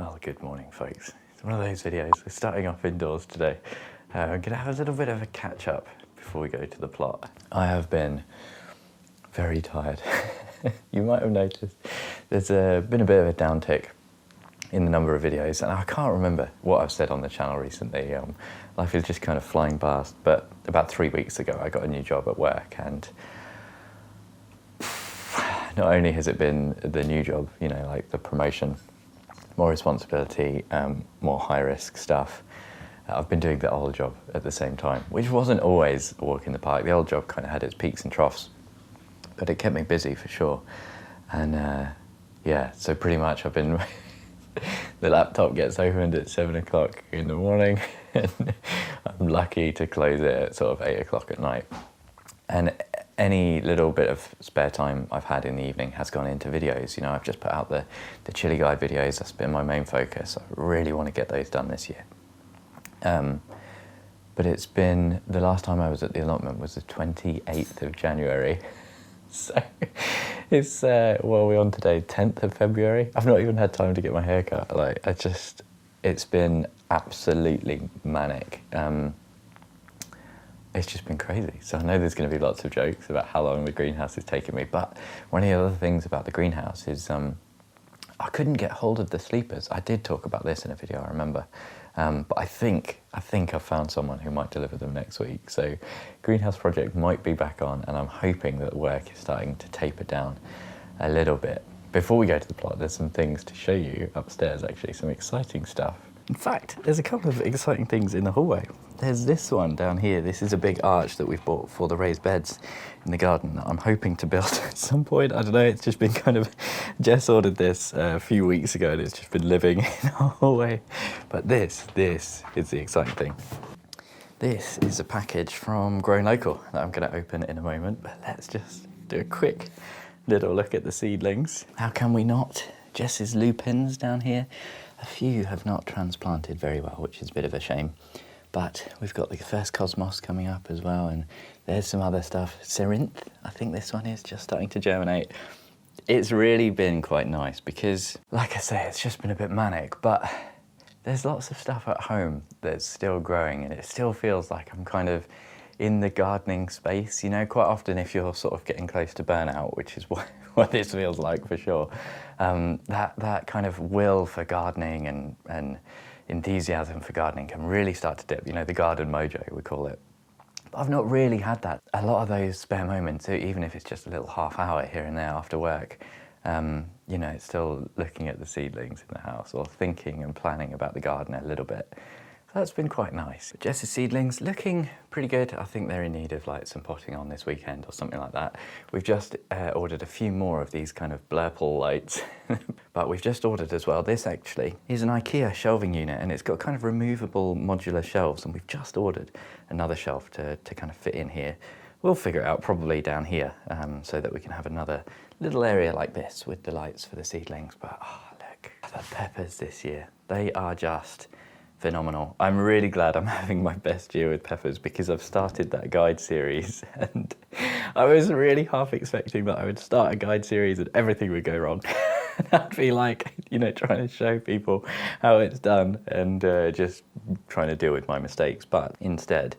Well, good morning, folks. It's one of those videos. We're starting off indoors today. I'm going to have a little bit of a catch-up before we go to the plot. I have been very tired. You might have noticed there's been a bit of a downtick in the number of videos, and I can't remember what I've said on the channel recently. Life is just kind of flying past, but about 3 weeks ago I got a new job at work, and not only has it been the new job, you know, like the promotion, more responsibility, more high-risk stuff. I've been doing the old job at the same time, which wasn't always a walk in the park. The old job kind of had its peaks and troughs, but it kept me busy for sure. And yeah, so pretty much I've been... the laptop gets opened at 7 o'clock in the morning, and I'm lucky to close it at sort of 8 o'clock at night. And any little bit of spare time I've had in the evening has gone into videos. You know, I've just put out the chili guide videos. That's been my main focus. I really want to get those done this year. But it's been, the last time I was at the allotment was the 28th of January. So it's, what are we on today, 10th of February? I've not even had time to get my hair cut. Like, it's been absolutely manic. It's just been crazy. So I know there's going to be lots of jokes about how long the greenhouse is taking me, but one of the other things about the greenhouse is I couldn't get hold of the sleepers. I did talk about this in a video, I remember. But I think I've found someone who might deliver them next week. So greenhouse project might be back on, and I'm hoping that work is starting to taper down a little bit. Before we go to the plot, there's some things to show you upstairs, actually, some exciting stuff. In fact, there's a couple of exciting things in the hallway. There's this one down here. This is a big arch that we've bought for the raised beds in the garden that I'm hoping to build at some point. I don't know, it's just been kind of... Jess ordered this a few weeks ago, and it's just been living in our hallway. But this is the exciting thing. This is a package from Growing Local that I'm going to open in a moment, but let's just do a quick little look at the seedlings. How can we not? Jess's lupins down here. A few have not transplanted very well, which is a bit of a shame. But we've got the first cosmos coming up as well, and there's some other stuff. Cerinth, I think this one is just starting to germinate. It's really been quite nice because, like I say, it's just been a bit manic, but there's lots of stuff at home that's still growing, and it still feels like I'm kind of in the gardening space. You know, quite often if you're sort of getting close to burnout, which is what this feels like for sure, that kind of will for gardening and enthusiasm for gardening can really start to dip. You know, the garden mojo, we call it. But I've not really had that. A lot of those spare moments, even if it's just a little half hour here and there after work, you know, it's still looking at the seedlings in the house or thinking and planning about the garden a little bit. So that's been quite nice. Jess's seedlings looking pretty good. I think they're in need of like some potting on this weekend or something like that. We've just ordered a few more of these kind of blurple lights, but we've just ordered as well. This actually is an IKEA shelving unit, and it's got kind of removable modular shelves, and we've just ordered another shelf to kind of fit in here. We'll figure it out probably down here so that we can have another little area like this with the lights for the seedlings. But oh, look, the peppers this year, they are just phenomenal. I'm really glad I'm having my best year with peppers because I've started that guide series, and I was really half expecting that I would start a guide series and everything would go wrong. And I'd be like, you know, trying to show people how it's done and just trying to deal with my mistakes. But instead,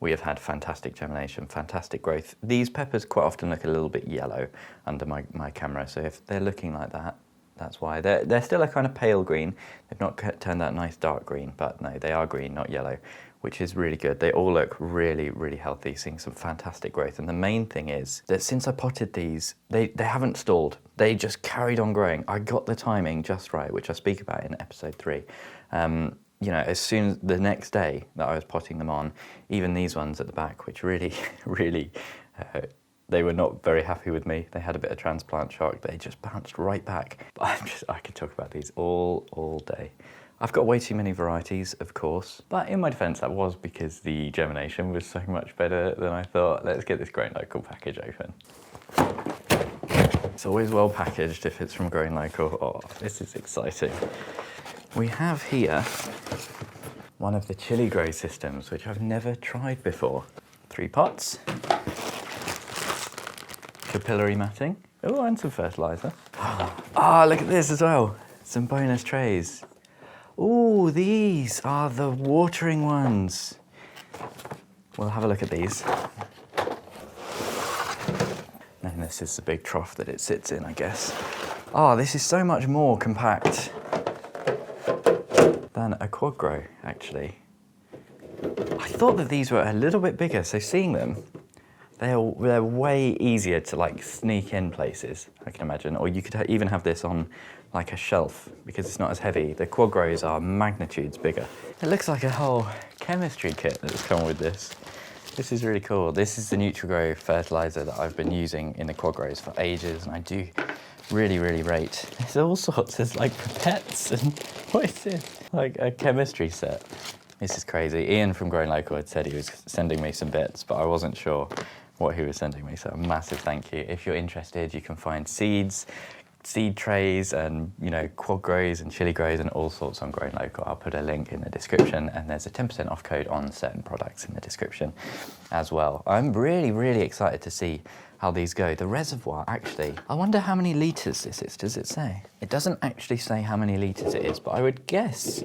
we have had fantastic germination, fantastic growth. These peppers quite often look a little bit yellow under my camera, so if they're looking like that, that's why. They're still a kind of pale green. They've not turned that nice dark green, but no, they are green, not yellow, which is really good. They all look really, really healthy, seeing some fantastic growth. And the main thing is that since I potted these, they haven't stalled. They just carried on growing. I got the timing just right, which I speak about in episode 3. You know, as soon as the next day that I was potting them on, even these ones at the back, which really, really, they were not very happy with me. They had a bit of transplant shock. They just bounced right back. But I could talk about these all day. I've got way too many varieties, of course. But in my defense, that was because the germination was so much better than I thought. Let's get this Growing Local package open. It's always well packaged if it's from Growing Local. Oh, this is exciting. We have here one of the chili grow systems, which I've never tried before. 3 pots. Capillary matting. Oh, and some fertiliser. Ah, look at this as well. Some bonus trays. Ooh, these are the watering ones. We'll have a look at these. And this is the big trough that it sits in, I guess. Oh, this is so much more compact than a quad grow, actually. I thought that these were a little bit bigger, so seeing them, they're way easier to like sneak in places, I can imagine. Or you could even have this on like a shelf because it's not as heavy. The quad grows are magnitudes bigger. It looks like a whole chemistry kit that's come with this. This is really cool. This is the NutriGrow fertilizer that I've been using in the quad grows for ages, and I do really, really rate. There's all sorts. There's like pipettes and what is this? Like a chemistry set. This is crazy. Ian from Growing Local had said he was sending me some bits, but I wasn't sure what he was sending me, so a massive thank you. If you're interested, you can find seeds, seed trays, and quad grows and chili grows and all sorts on Growing Local. I'll put a link in the description, and there's a 10% off code on certain products in the description as well. I'm really, really excited to see how these go. The reservoir, actually, I wonder how many litres this is. Does it say? It doesn't actually say how many litres it is, but I would guess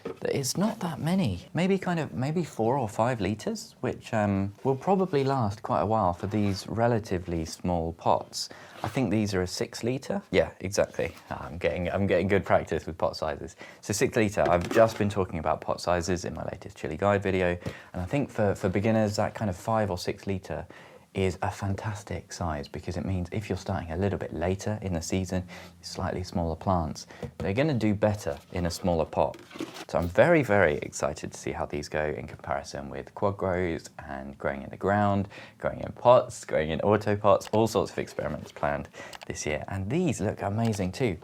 that it's not that many. Maybe 4 or 5 litres, which will probably last quite a while for these relatively small pots. I think these are a 6 litre. Yeah, exactly. I'm getting good practice with pot sizes. So 6 litre, I've just been talking about pot sizes in my latest chili guide video. And I think for beginners, that kind of 5 or 6 litre is a fantastic size, because it means if you're starting a little bit later in the season, slightly smaller plants, they're going to do better in a smaller pot. So I'm very, very excited to see how these go in comparison with quad grows and growing in the ground, growing in pots, growing in auto pots, all sorts of experiments planned this year. And these look amazing too.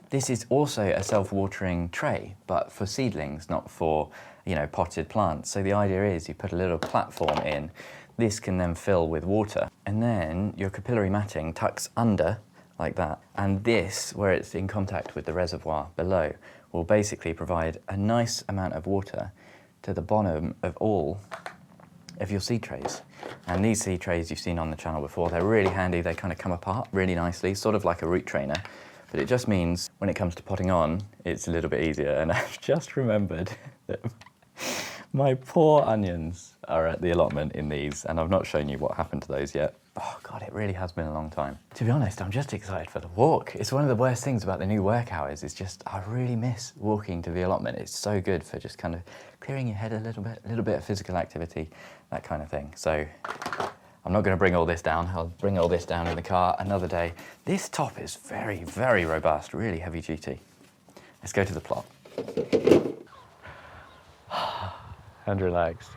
This is also a self-watering tray, but for seedlings, not for, potted plants. So the idea is you put a little platform in. This can then fill with water, and then your capillary matting tucks under like that, and this, where it's in contact with the reservoir below, will basically provide a nice amount of water to the bottom of all of your seed trays. And these seed trays you've seen on the channel before, they're really handy. They kind of come apart really nicely, sort of like a root trainer, but it just means when it comes to potting on, it's a little bit easier. And I've just remembered that my poor onions are at the allotment in these, and I've not shown you what happened to those yet. Oh God, it really has been a long time. To be honest, I'm just excited for the walk. It's one of the worst things about the new work hours is just, I really miss walking to the allotment. It's so good for just kind of clearing your head a little bit of physical activity, that kind of thing. So I'm not going to bring all this down. I'll bring all this down in the car another day. This top is very, very robust, really heavy duty. Let's go to the plot. And relax.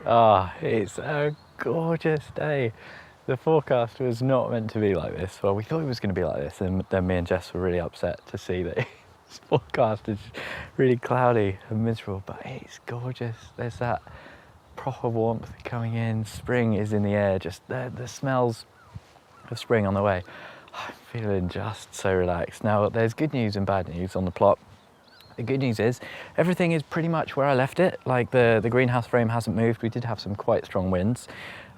It's a gorgeous day. The forecast was not meant to be like this. Well, we thought it was going to be like this, and then me and Jess were really upset to see that this forecast is really cloudy and miserable, but it's gorgeous. There's that proper warmth coming in. Spring is in the air, just the smells of spring on the way. I'm feeling just so relaxed. Now, there's good news and bad news on the plot. The good news is everything is pretty much where I left it. Like the greenhouse frame hasn't moved. We did have some quite strong winds.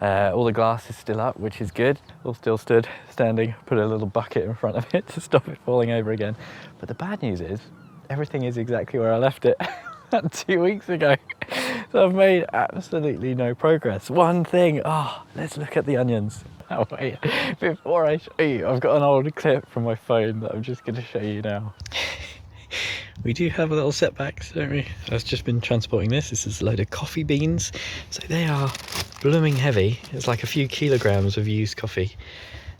All the glass is still up, which is good. All still standing. Put a little bucket in front of it to stop it falling over again. But the bad news is everything is exactly where I left it 2 weeks ago. So I've made absolutely no progress. One thing, let's look at the onions. Oh wait, before I show you, I've got an old clip from my phone that I'm just going to show you now. We do have a little setbacks, don't we? I've just been transporting this. This is a load of coffee beans. So they are blooming heavy. It's like a few kilograms of used coffee.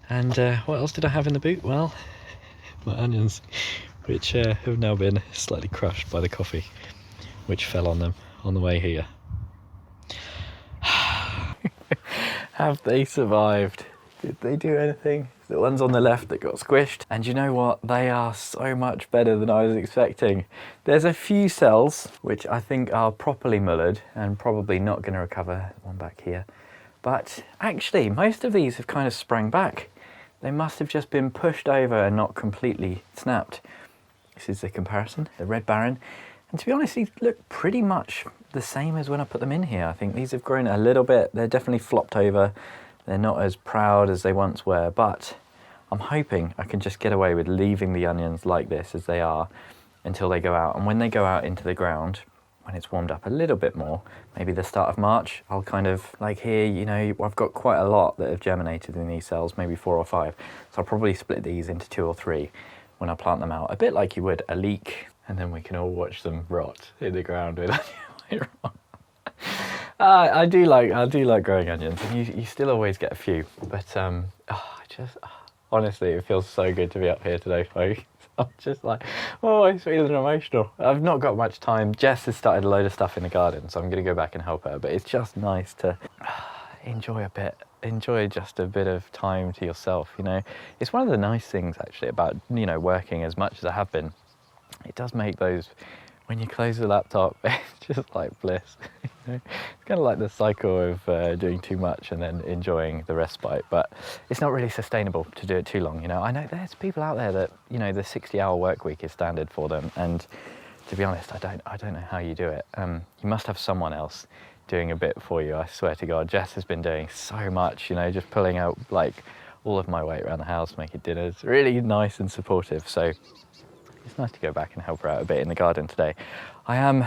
And what else did I have in the boot? Well, my onions, which have now been slightly crushed by the coffee, which fell on them on the way here. Have they survived? Did they do anything? The ones on the left that got squished. And you know what? They are so much better than I was expecting. There's a few cells which I think are properly mullered and probably not going to recover. One back here. But actually, most of these have kind of sprung back. They must have just been pushed over and not completely snapped. This is the comparison, the Red Baron. And to be honest, these look pretty much the same as when I put them in here. I think these have grown a little bit. They're definitely flopped over. They're not as proud as they once were, but I'm hoping I can just get away with leaving the onions like this as they are until they go out. And when they go out into the ground, when it's warmed up a little bit more, maybe the start of March, I'll kind of, like here, you know, I've got quite a lot that have germinated in these cells, maybe 4 or 5. So I'll probably split these into 2 or 3 when I plant them out, a bit like you would a leek, and then we can all watch them rot in the ground with I do like growing onions, and you still always get a few, but honestly, it feels so good to be up here today, folks. I'm just like, I'm feeling emotional. I've not got much time. Jess has started a load of stuff in the garden, so I'm going to go back and help her, but it's just nice to enjoy just a bit of time to yourself, you know. It's one of the nice things actually about, you know, working as much as I have been. It does make those, when you close the laptop, it's just like bliss. You know? It's kind of like the cycle of doing too much and then enjoying the respite, but it's not really sustainable to do it too long, you know. I know there's people out there that, you know, the 60-hour work week is standard for them, and to be honest, I don't know how you do it. You must have someone else doing a bit for you, I swear to God. Jess has been doing so much, you know, just pulling out like all of my weight around the house, making dinners, really nice and supportive. So it's nice to go back and help her out a bit in the garden today. I am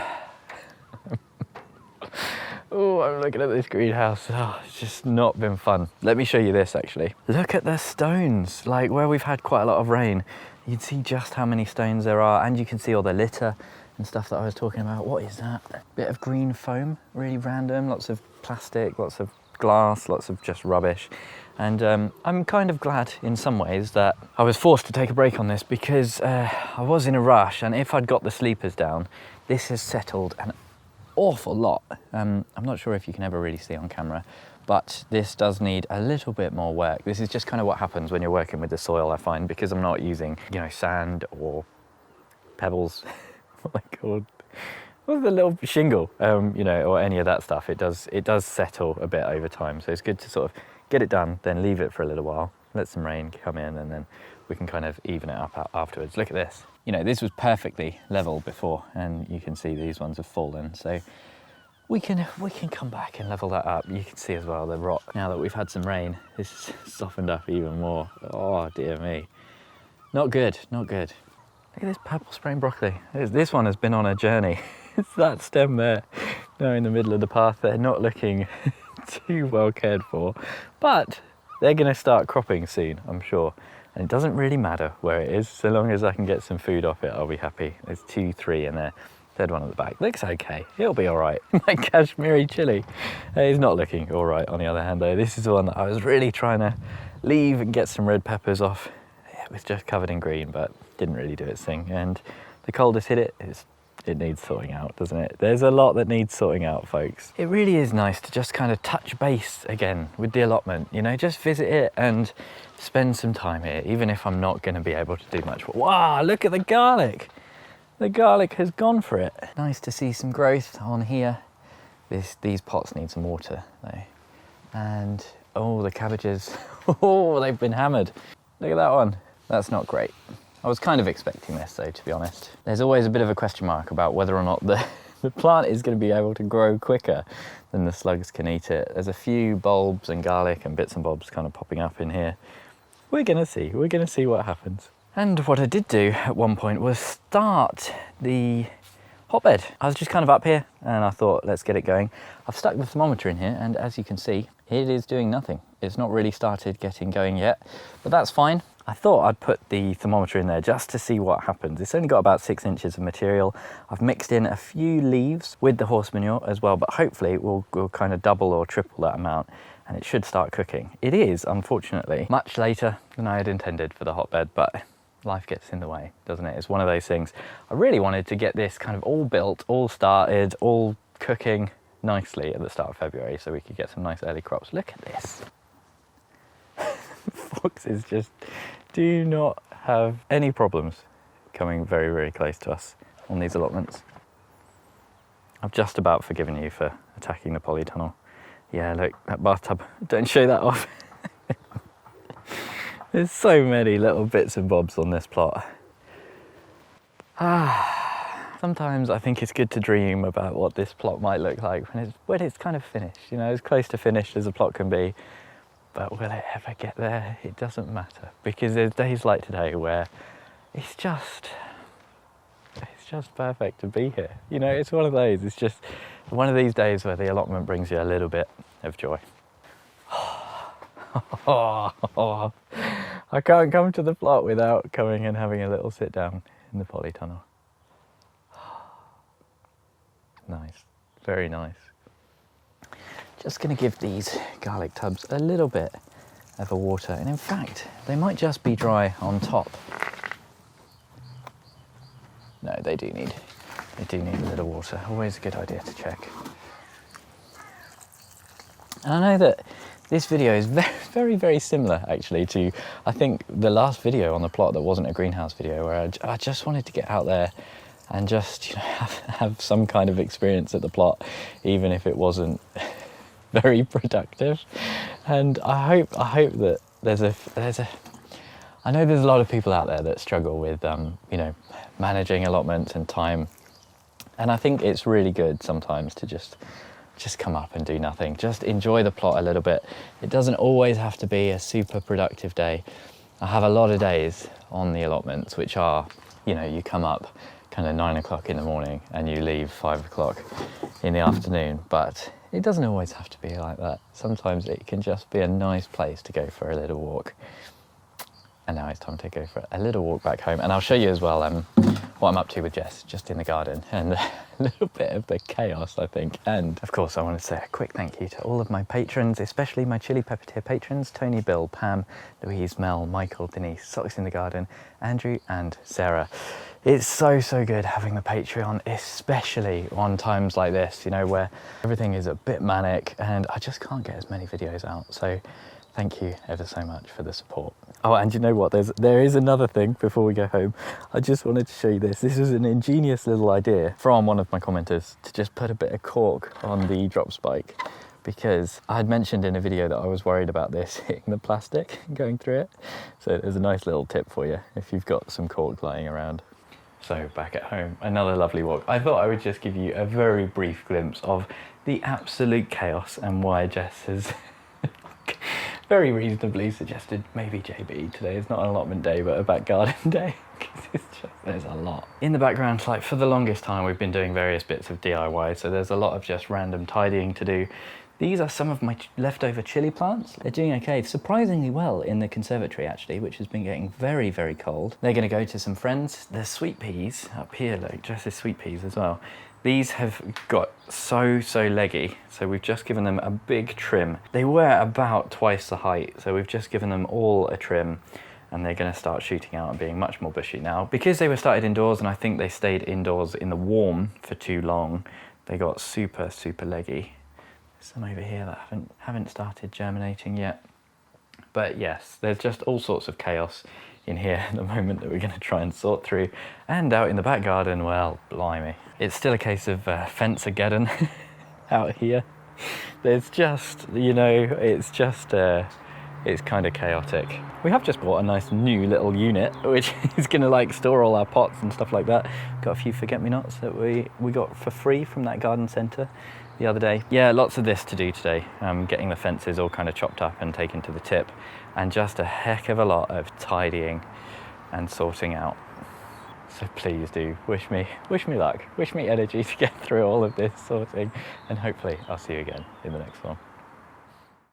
I'm looking at this greenhouse. It's just not been fun. Let me show you this actually. Look at the stones, like where we've had quite a lot of rain. You can see just how many stones there are, and you can see all the litter and stuff that I was talking about. What is that? Bit of green foam, really random, lots of plastic, lots of glass, lots of just rubbish. And I'm kind of glad in some ways that I was forced to take a break on this, because I was in a rush, and if I'd got the sleepers down, this has settled an awful lot. I'm not sure if you can ever really see on camera, but this does need a little bit more work. This is just kind of what happens when you're working with the soil, I find, because I'm not using, you know, sand or pebbles, what are they called? What's the little shingle, you know, or any of that stuff. It does settle a bit over time, so it's good to sort of get it done, then leave it for a little while, let some rain come in, and then we can kind of even it up afterwards. Look at this. You know, this was perfectly level before, and you can see these ones have fallen, so we can come back and level that up. You can see as well the rot. Now that we've had some rain, this has softened up even more. Oh dear me. Not good, not good. Look at this purple spring broccoli. This one has been on a journey. It's that stem there, now in the middle of the path. They're not looking too well cared for, but they're going to start cropping soon, I'm sure. And it doesn't really matter where it is, so long as I can get some food off it, I'll be happy. There's 2, 3 in there. Third one at the back. Looks okay. It'll be all right. My Kashmiri chili is not looking all right, on the other hand, though. This is the one that I was really trying to leave and get some red peppers off. It was just covered in green, but didn't really do its thing. And the cold has hit it. It needs sorting out, doesn't it? There's a lot that needs sorting out, folks. It really is nice to just kind of touch base again with the allotment, you know, just visit it and spend some time here, even if I'm not going to be able to do much. Wow, look at the garlic. The garlic has gone for it. Nice to see some growth on here. These pots need some water though. And oh, the cabbages, oh, they've been hammered. Look at that one. That's not great. I was kind of expecting this though, to be honest. There's always a bit of a question mark about whether or not the plant is going to be able to grow quicker than the slugs can eat it. There's a few bulbs and garlic and bits and bobs kind of popping up in here. We're going to see. We're going to see what happens. And what I did do at one point was start the hotbed. I was just kind of up here and I thought, let's get it going. I've stuck the thermometer in here, and as you can see, it is doing nothing. It's not really started getting going yet, but that's fine. I thought I'd put the thermometer in there just to see what happens. It's only got about 6 inches of material. I've mixed in a few leaves with the horse manure as well, but hopefully we'll kind of double or triple that amount and it should start cooking. It is, unfortunately, much later than I had intended for the hotbed, but life gets in the way, doesn't it? It's one of those things. I really wanted to get this kind of all built, all started, all cooking nicely at the start of February so we could get some nice early crops. Look at this. Foxes just do not have any problems coming very, very close to us on these allotments. I've just about forgiven you for attacking the polytunnel. Yeah, look, that bathtub. Don't show that off. There's so many little bits and bobs on this plot. Sometimes I think it's good to dream about what this plot might look like when it's kind of finished, you know, as close to finished as a plot can be. But will it ever get there? It doesn't matter, because there's days like today where it's just just perfect to be here. You know, it's one of those, it's just one of these days where the allotment brings you a little bit of joy. I can't come to the plot without coming and having a little sit down in the polytunnel. Nice, very nice. Just going to give these garlic tubs a little bit of a water, and in fact they might just be dry on top. No, they do need a little water. Always a good idea to check. And I know that this video is very, very similar actually to, I think, the last video on the plot that wasn't a greenhouse video, where I just wanted to get out there and just, you know, have some kind of experience at the plot, even if it wasn't very productive. And I hope that I know there's a lot of people out there that struggle with, you know, managing allotments and time. And I think it's really good sometimes to just come up and do nothing. Just enjoy the plot a little bit. It doesn't always have to be a super productive day. I have a lot of days on the allotments which are, you know, you come up kind of 9 o'clock in the morning and you leave 5 o'clock in the afternoon, but it doesn't always have to be like that. Sometimes it can just be a nice place to go for a little walk. And now it's time to go for a little walk back home, and I'll show you as well what I'm up to with Jess, just in the garden, and a little bit of the chaos, I think. And of course I want to say a quick thank you to all of my patrons, especially my chili pepper tier patrons: Tony, Bill, Pam, Louise, Mel, Michael, Denise, Socks in the Garden, Andrew and Sarah. It's so good having the Patreon, especially on times like this, you know, where everything is a bit manic and I just can't get as many videos out. So thank you ever so much for the support. Oh, and you know what? There is another thing before we go home. I just wanted to show you this. This was an ingenious little idea from one of my commenters to just put a bit of cork on the drop spike, because I had mentioned in a video that I was worried about this hitting the plastic going through it. So there's a nice little tip for you if you've got some cork lying around. So back at home, another lovely walk. I thought I would just give you a very brief glimpse of the absolute chaos and why Jess has very reasonably suggested maybe JB. Today is not an allotment day, but a back garden day, because it's just, there's a lot. In the background, like for the longest time, we've been doing various bits of DIY, so there's a lot of just random tidying to do. These are some of my leftover chili plants. They're doing okay, surprisingly well in the conservatory actually, which has been getting very cold. They're gonna go to some friends. There's sweet peas up here, look, Jess's sweet peas as well. These have got so leggy, so we've just given them a big trim. They were about twice the height, so we've just given them all a trim, and they're gonna start shooting out and being much more bushy now. Because they were started indoors, and I think they stayed indoors in the warm for too long, they got super leggy. Some over here that haven't started germinating yet. But yes, there's just all sorts of chaos in here at the moment that we're going to try and sort through. And out in the back garden, well, blimey. It's still a case of fence-ageddon out here. There's just, you know, it's kind of chaotic. We have just bought a nice new little unit, which is going to like store all our pots and stuff like that. Got a few forget-me-nots that we got for free from that garden centre the other day. Yeah, lots of this to do today. Getting the fences all kind of chopped up and taken to the tip, and just a heck of a lot of tidying and sorting out. So please do wish me luck, wish me energy to get through all of this sorting, and hopefully I'll see you again in the next one.